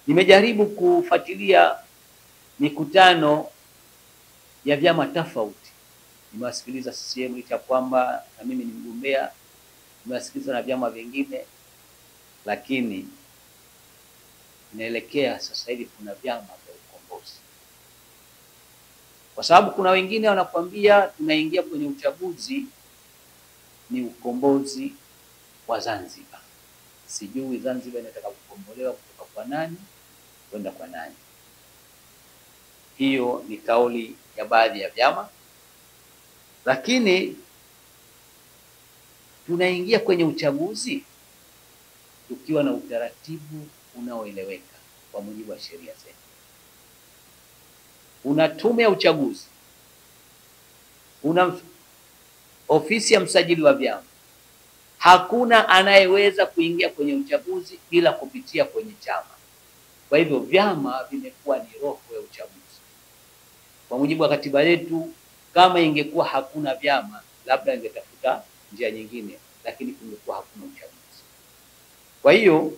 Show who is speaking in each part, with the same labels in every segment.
Speaker 1: Nimejaribu kufuatilia mikutano ya vyama tofauti. Nimewasikiliza CCM licha kwamba na mimi ni mgombea, nimewasikiliza na vyama vingine, lakini inaelekea sasa hivi kuna vyama vya ukombozi. Kwa sababu kuna wengine wanakuambia tunaingia kwenye uchaguzi ni ukombozi wa Zanzibar. Sijui Zanzibar inataka kukombolewa kutoka kwa nani kwenda kwa nani. Hiyo ni kauli ya baadhi ya vyama, lakini tunaingia kwenye uchaguzi tukiwa na utaratibu unaoeleweka kwa mujibu wa sheria zetu. Una tume ya uchaguzi, una ofisi ya msajili wa vyama. Hakuna anayeweza kuingia kwenye uchaguzi bila kupitia kwenye chama. Kwa hivyo vyama vimekuwa ni roho ya uchaguzi. Kwa mujibu wa katiba yetu, kama ingekuwa hakuna vyama, labda ingetafuta njia nyingine, lakini kungekuwa hakuna uchaguzi. Kwa hiyo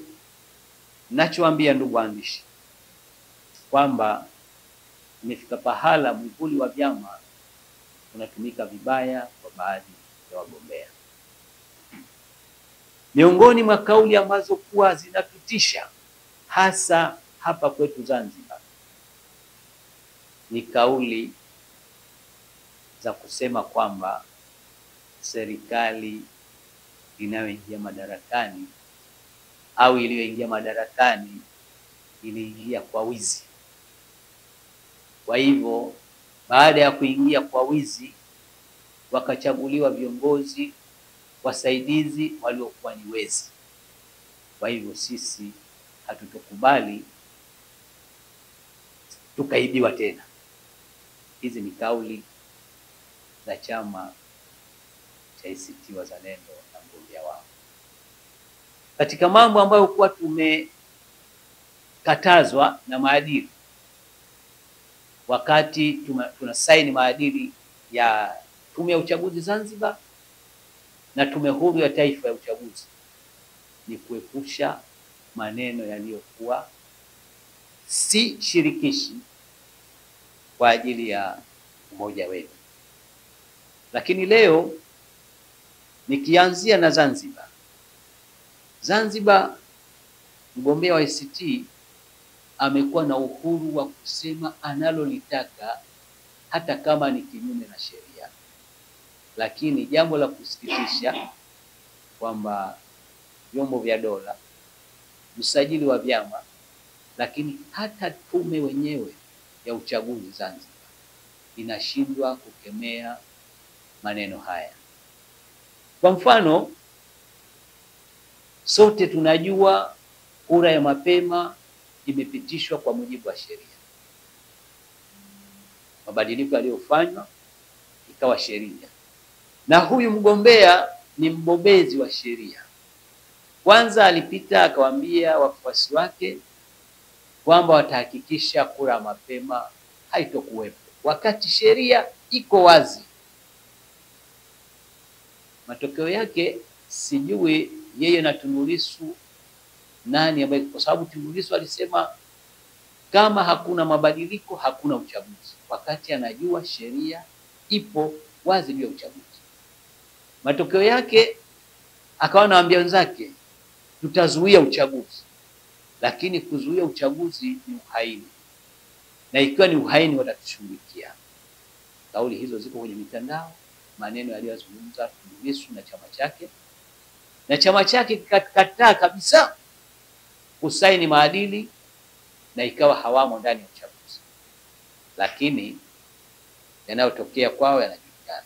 Speaker 1: ninachoambia ndugu waandishi kwamba imefika pahala mwivuli wa vyama unatumika vibaya kwa baadhi ya wagombea. Miongoni mwa kauli ambazo kuwa zinatutisha hasa hapa kwetu Zanzibar ni kauli za kusema kwamba serikali inayoingia madarakani au iliyoingia madarakani iliingia kwa wizi. Kwa hivyo baada ya kuingia kwa wizi wakachaguliwa viongozi wasaidizi waliokuwa ni wezi. Kwa hivyo sisi hatutokubali tukaibiwa tena. Hizi ni kauli za chama cha ACT Wazalendo na mgombea wao. Katika mambo ambayo kuwa tumekatazwa na maadili wakati tunasaini maadili ya Tume ya Uchaguzi Zanzibar na Tume Huru ya Taifa ya Uchaguzi ni kuepusha maneno yaliyokuwa si shirikishi kwa ajili ya umoja wetu. Lakini leo nikianzia na Zanzibar. Zanzibar, mgombea wa ACT amekuwa na uhuru wa kusema analolitaka hata kama ni kinyume na sheria. Lakini jambo la kusikitisha kwamba vyombo vya dola, msajili wa vyama, lakini hata tume wenyewe ya uchaguzi Zanzibar inashindwa kukemea maneno haya. Kwa mfano, sote tunajua kura ya mapema imepitishwa kwa mujibu wa sheria. Mabadiliko yaliyofanywa ikawa sheria. Na huyu mgombea ni mbobezi wa sheria. Kwanza alipita akawaambia wafuasi wake kwamba watahakikisha kura ya mapema haitokuwepo, wakati sheria iko wazi. Matokeo yake sijui yeye na Tundu Lissu nani ambaye, kwa sababu Tundu Lissu alisema kama hakuna mabadiliko hakuna uchaguzi, wakati anajua sheria ipo wazi juu ya uchaguzi. Matokeo yake akawa anawaambia wenzake tutazuia uchaguzi, lakini kuzuia uchaguzi ni uhaini, na ikiwa ni uhaini watatushughulikia. Kauli hizo ziko kwenye mitandao, maneno yaliyozungumza Tundu Lissu na chama chake, na chama chake kikataa kabisa kusaini maadili na ikawa hawamo ndani ya uchaguzi. Lakini yanayotokea kwao yanajulikana.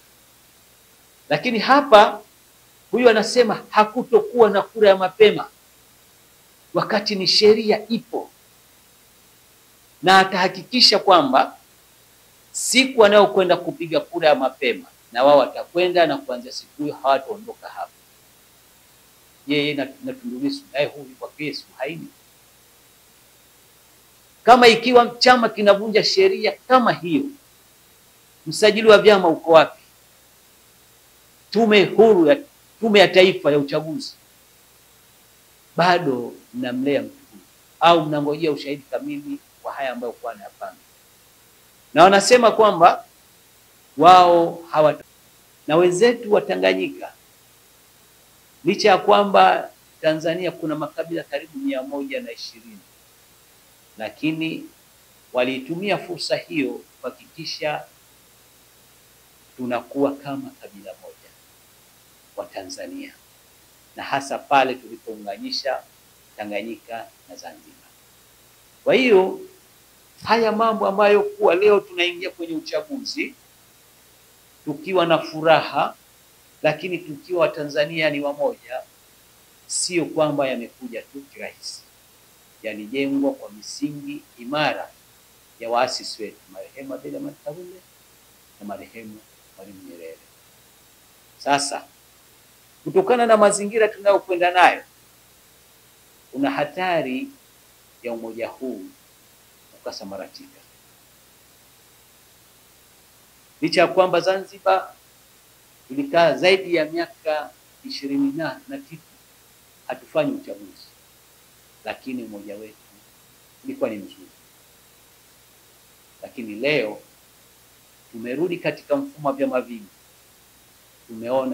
Speaker 1: Lakini hapa huyu anasema hakutokuwa na kura ya mapema, wakati ni sheria ipo, na atahakikisha kwamba siku anayokwenda kupiga kura ya mapema na wao watakwenda, na kuanzia siku hiyo hawataondoka hapa. Yeye na Tundu Lissu naye huyu kwa kesi haini. Kama ikiwa chama kinavunja sheria kama hiyo, msajili wa vyama uko wapi? Tume ya Taifa ya Uchaguzi bado mnamlea mtu huyu. au mnangojea ushahidi kamili wa haya ambayo kwa anayapanga? Na wanasema kwamba wao na wenzetu wa Tanganyika, licha ya kwamba Tanzania kuna makabila karibu 120, lakini waliitumia fursa hiyo kuhakikisha tunakuwa kama kabila moja wa Tanzania, na hasa pale tulipounganisha Tanganyika na Zanzibar. Kwa hiyo haya mambo ambayo kuwa leo tunaingia kwenye uchaguzi tukiwa na furaha, lakini tukiwa Watanzania ni wamoja, sio kwamba yamekuja tu kirahisi. Yalijengwa kwa misingi imara ya waasisi wetu marehemu Abeid Amani Karume na marehemu Mwalimu Nyerere. Sasa kutokana na mazingira tunayokwenda nayo, kuna hatari ya umoja huu ukasambaratika. Licha ya kwamba Zanzibar tulikaa zaidi ya miaka 20 na kitu hatufanyi uchaguzi, lakini umoja wetu ulikuwa ni mzuri. Lakini leo tumerudi katika mfumo wa vyama vingi, tumeona